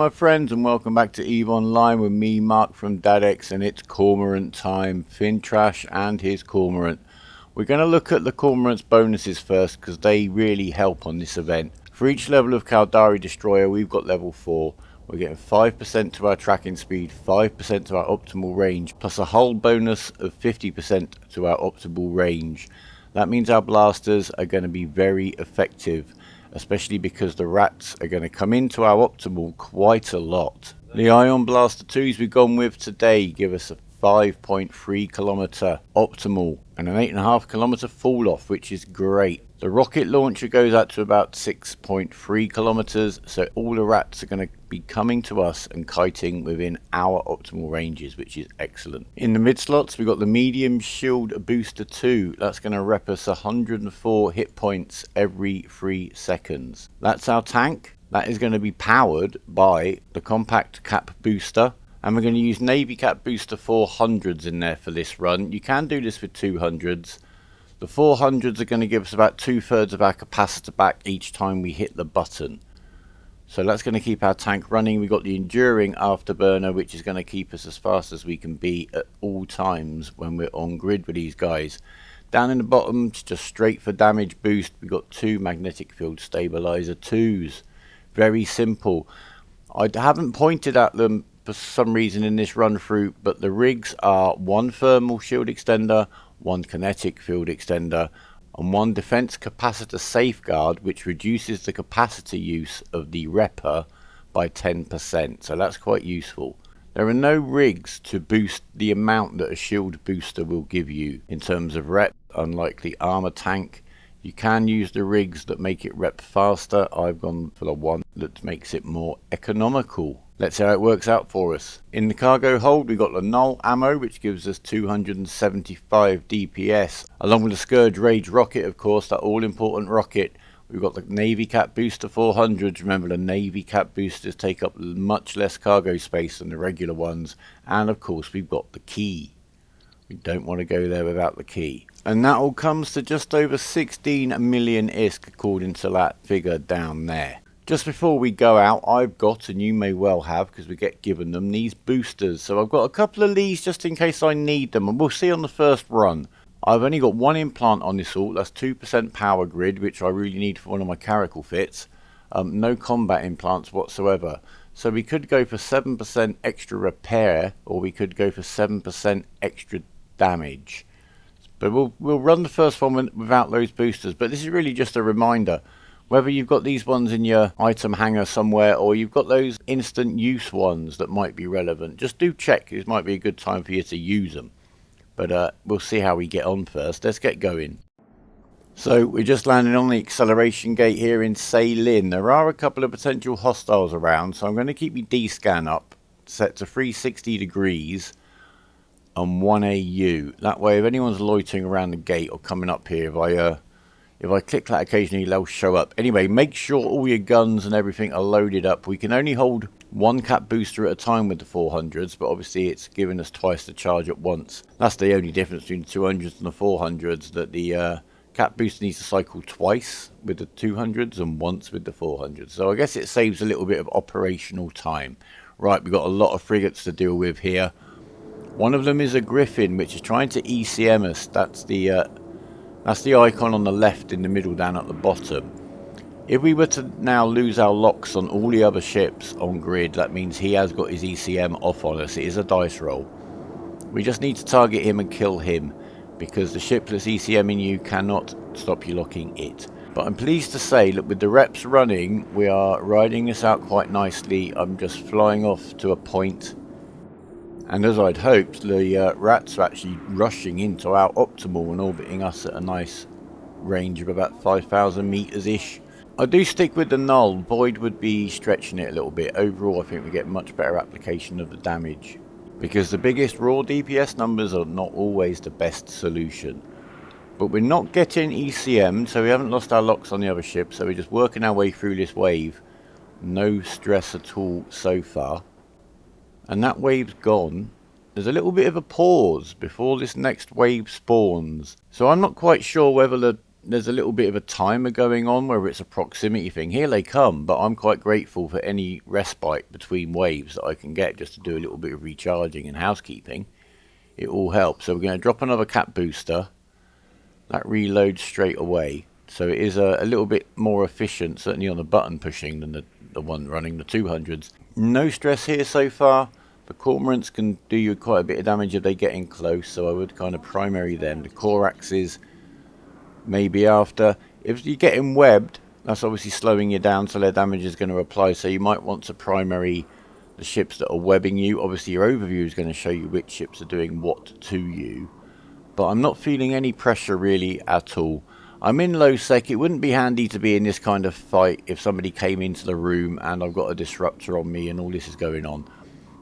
my friends, and welcome back to EVE Online with me, Mark from Dadex, and it's Cormorant time. ThinTrash and his Cormorant. We're going to look at the Cormorant's bonuses first because they really help on this event. For each level of Caldari Destroyer, we've got level 4. We're getting 5% to our tracking speed, 5% to our optimal range, plus a whole bonus of 50% to our optimal range. That means our blasters are going to be very effective, especially because the rats are going to come into our optimal quite a lot. The Ion Blaster 2s we've gone with today give us a 5.3 kilometer optimal and an 8.5 kilometer fall off, which is great. The rocket launcher goes out to about 6.3 kilometers, so all the rats are going to be coming to us and kiting within our optimal ranges, which is excellent. In the mid slots, we've got the medium shield booster 2. That's going to rep us 104 hit points every 3 seconds. That's our tank. That is going to be powered by the compact cap booster. And we're going to use Navy Cap Booster 400s in there for this run. You can do this with 200s. The 400s are going to give us about 2/3 of our capacitor back each time we hit the button. So that's going to keep our tank running. We've got the enduring Afterburner, which is going to keep us as fast as we can be at all times when we're on grid with these guys. Down in the bottom, just straight for damage boost, we've got 2 magnetic field stabilizer 2s. Very simple. I haven't pointed at them for some reason in this run through, but the rigs are 1 thermal shield extender, 1 kinetic field extender, and 1 defense capacitor safeguard, which reduces the capacitor use of the repper by 10%, so that's quite useful. There are no rigs to boost the amount that a shield booster will give you in terms of rep, unlike the armor tank. You can use the rigs that make it rep faster. I've gone for the one that makes it more economical. Let's see how it works out for us. In the cargo hold, we've got the Null ammo, which gives us 275 DPS, along with the Scourge Rage rocket, of course, that all-important rocket. We've got the Navy Cap Booster 400s. Remember, the Navy Cap Boosters take up much less cargo space than the regular ones. And, of course, we've got the key. We don't want to go there without the key. And that all comes to just over 16 million ISK, according to that figure down there. Just before we go out, I've got, and you may well have, because we get given them, these boosters. So I've got a couple of these just in case I need them, and we'll see on the first run. I've only got 1 implant on this ult. That's 2% power grid, which I really need for one of my caracal fits. No combat implants whatsoever. So we could go for 7% extra repair, or we could go for 7% extra damage. But we'll run the first one without those boosters. But this is really just a reminder. Whether you've got these ones in your item hanger somewhere, or you've got those instant use ones that might be relevant, just do check. It might be a good time for you to use them. But we'll see how we get on first. Let's get going. So we're just landing on the acceleration gate here in Sailin. There are a couple of potential hostiles around, so I'm going to keep my D-scan up, set to 360 degrees and 1 AU. That way, if anyone's loitering around the gate or coming up here, if I click that occasionally, they'll show up. Anyway, make sure all your guns and everything are loaded up. We can only hold 1 cap booster at a time with the 400s, but obviously it's giving us twice the charge at once. That's the only difference between the 200s and the 400s, that the cap booster needs to cycle twice with the 200s and once with the 400s. So I guess it saves a little bit of operational time. Right, we've got a lot of frigates to deal with here. One of them is a Griffin, which is trying to ECM us. That's the icon on the left in the middle down at the bottom. If we were to now lose our locks on all the other ships on grid, that means he has got his ECM off on us. It is a dice roll. We just need to target him and kill him, because the ship that's ECMing you cannot stop you locking it. But I'm pleased to say, look, with the reps running, we are riding this out quite nicely. I'm just flying off to a point. And as I'd hoped, the rats are actually rushing into our optimal and orbiting us at a nice range of about 5,000 meters-ish. I do stick with the Null. Void would be stretching it a little bit. Overall, I think we get much better application of the damage, because the biggest raw DPS numbers are not always the best solution. But we're not getting ECM, so we haven't lost our locks on the other ship, so we're just working our way through this wave. No stress at all so far. And that wave's gone. There's a little bit of a pause before this next wave spawns. So I'm not quite sure whether the there's a little bit of a timer going on where it's a proximity thing. Here they come, but I'm quite grateful for any respite between waves that I can get just to do a little bit of recharging and housekeeping. It all helps. So we're going to drop another cap booster. That reloads straight away. So it is a little bit more efficient, certainly on the button pushing, than the one running the 200s. No stress here so far. The Cormorants can do you quite a bit of damage if they get in close, so I would kind of primary them. The Coraxes maybe after. If you're getting webbed, that's obviously slowing you down, so their damage is going to apply. So you might want to primary the ships that are webbing you. Obviously your overview is going to show you which ships are doing what to you. But I'm not feeling any pressure really at all. I'm in low sec. It wouldn't be handy to be in this kind of fight if somebody came into the room and I've got a disruptor on me and all this is going on.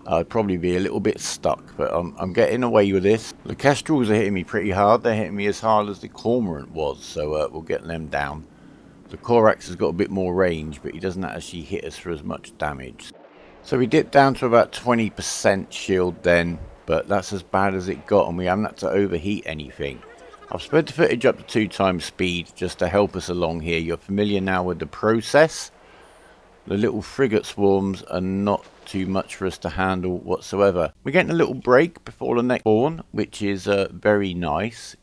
I'd probably be a little bit stuck, but I'm getting away with this. The Kestrels are hitting me pretty hard. They're hitting me as hard as the Cormorant was, so we'll get them down. The Corax has got a bit more range, but he doesn't actually hit us for as much damage. So we dipped down to about 20% shield then, but that's as bad as it got, and we haven't had to overheat anything. I've sped the footage up to 2 times speed just to help us along here. You're familiar now with the process. The little frigate swarms are not too much for us to handle whatsoever. We're getting a little break before the next spawn, which is very nice.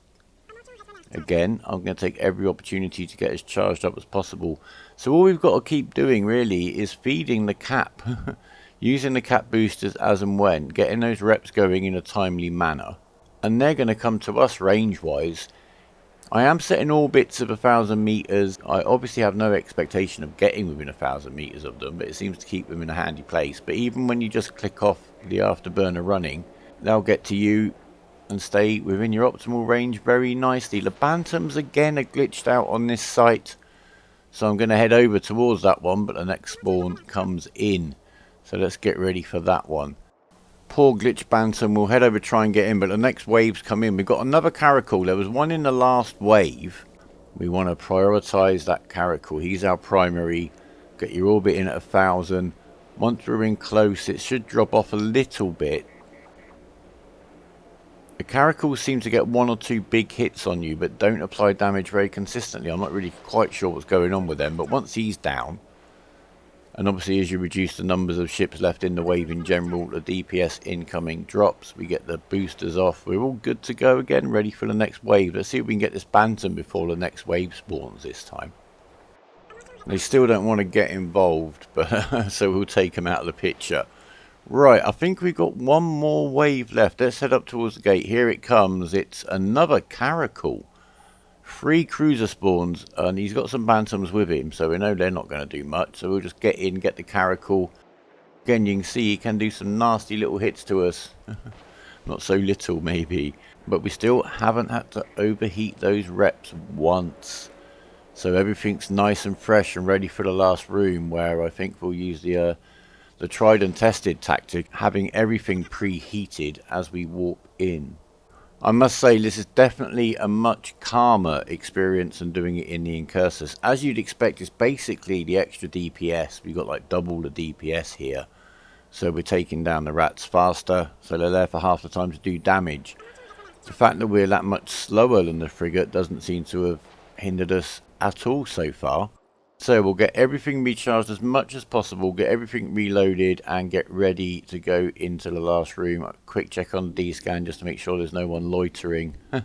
Again, I'm going to take every opportunity to get as charged up as possible. So all we've got to keep doing really is feeding the cap. Using the cap boosters as and when. Getting those reps going in a timely manner. And they're going to come to us range-wise. I am setting orbits of 1,000 meters. I obviously have no expectation of getting within 1,000 meters of them, but it seems to keep them in a handy place. But even when you just click off the Afterburner running, they'll get to you and stay within your optimal range very nicely. The Bantams again are glitched out on this site, so I'm going to head over towards that one, but the next spawn comes in. So let's get ready for that one. Poor glitch Bantam, we'll head over, try and get in, but the next waves come in. We've got another Caracal. There was one in the last wave. We want to prioritise that Caracal. He's our primary. Get your orbit in at 1,000. Once we're in close, it should drop off a little bit. The Caracals seem to get 1 or 2 big hits on you, but don't apply damage very consistently. I'm not really quite sure what's going on with them, but once he's down, and obviously as you reduce the numbers of ships left in the wave in general, the DPS incoming drops. We get the boosters off. We're all good to go again, ready for the next wave. Let's see if we can get this Bantam before the next wave spawns this time. They still don't want to get involved, but so we'll take them out of the picture. Right, I think we've got one more wave left. Let's head up towards the gate. Here it comes. It's another Caracal. 3 cruiser spawns, and he's got some Bantams with him, so we know they're not going to do much. So we'll just get in, get the Caracal. Again, you can see he can do some nasty little hits to us. Not so little, maybe. But we still haven't had to overheat those reps once. So everything's nice and fresh and ready for the last room, where I think we'll use the tried and tested tactic, having everything preheated as we warp in. I must say this is definitely a much calmer experience than doing it in the Incursus. As you'd expect, it's basically the extra DPS. We've got like double the DPS here. So we're taking down the rats faster, so they're there for half the time to do damage. The fact that we're that much slower than the frigate doesn't seem to have hindered us at all so far. So we'll get everything recharged as much as possible, get everything reloaded and get ready to go into the last room. A quick check on the D-scan just to make sure there's no one loitering. I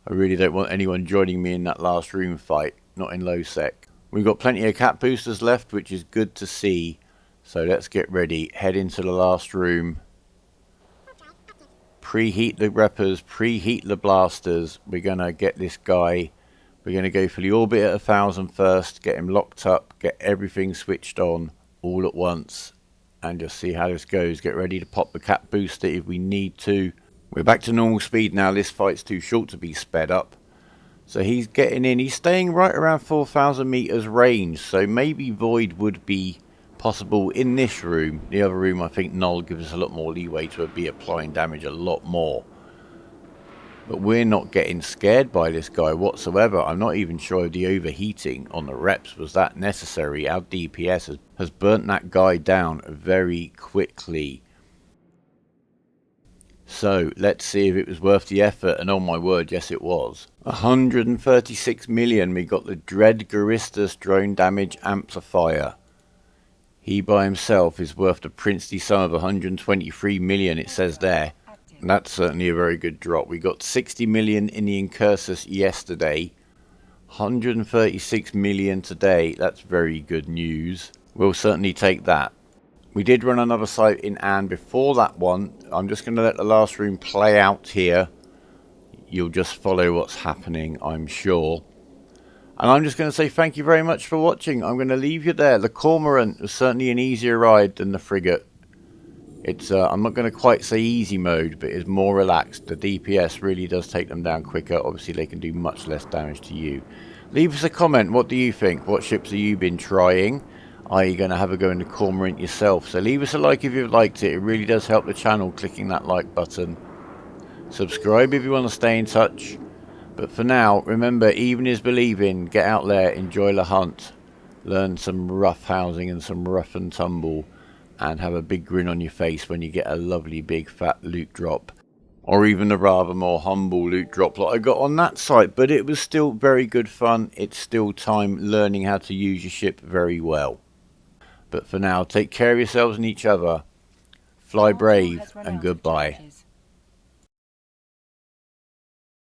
really don't want anyone joining me in that last room fight, not in low sec. We've got plenty of cap boosters left, which is good to see. So let's get ready, head into the last room. Preheat the reppers, preheat the blasters. We're going to get this guy. We're going to go for the orbit at 1,000 first, get him locked up, get everything switched on all at once, and just see how this goes. Get ready to pop the cap booster if we need to. We're back to normal speed now. This fight's too short to be sped up. So he's getting in. He's staying right around 4,000 meters range, so maybe Void would be possible in this room. The other room, I think Null gives us a lot more leeway to be applying damage a lot more. But we're not getting scared by this guy whatsoever. I'm not even sure if the overheating on the reps was that necessary. Our DPS has burnt that guy down very quickly. So let's see if it was worth the effort, and oh my word, yes it was. 136 million, we got the Dread Guristas drone damage amplifier. He by himself is worth the princely sum of 123 million, it says there. And that's certainly a very good drop. We got 60 million in the Incursus yesterday. 136 million today. That's very good news. We'll certainly take that. We did run another site in Anne before that one. I'm just going to let the last room play out here. You'll just follow what's happening, I'm sure. And I'm just going to say thank you very much for watching. I'm going to leave you there. The Cormorant was certainly an easier ride than the frigate. It's I'm not going to quite say easy mode, but it's more relaxed. The DPS really does take them down quicker. Obviously, they can do much less damage to you. Leave us a comment. What do you think? What ships have you been trying? Are you going to have a go in the Cormorant yourself? So leave us a like if you've liked it. It really does help the channel, clicking that like button. Subscribe if you want to stay in touch. But for now, remember, even is believing. Get out there, enjoy the hunt. Learn some rough housing and some rough and tumble. And have a big grin on your face when you get a lovely big fat loot drop. Or even a rather more humble loot drop like I got on that site. But it was still very good fun. It's still time learning how to use your ship very well. But for now, take care of yourselves and each other. Fly brave and goodbye.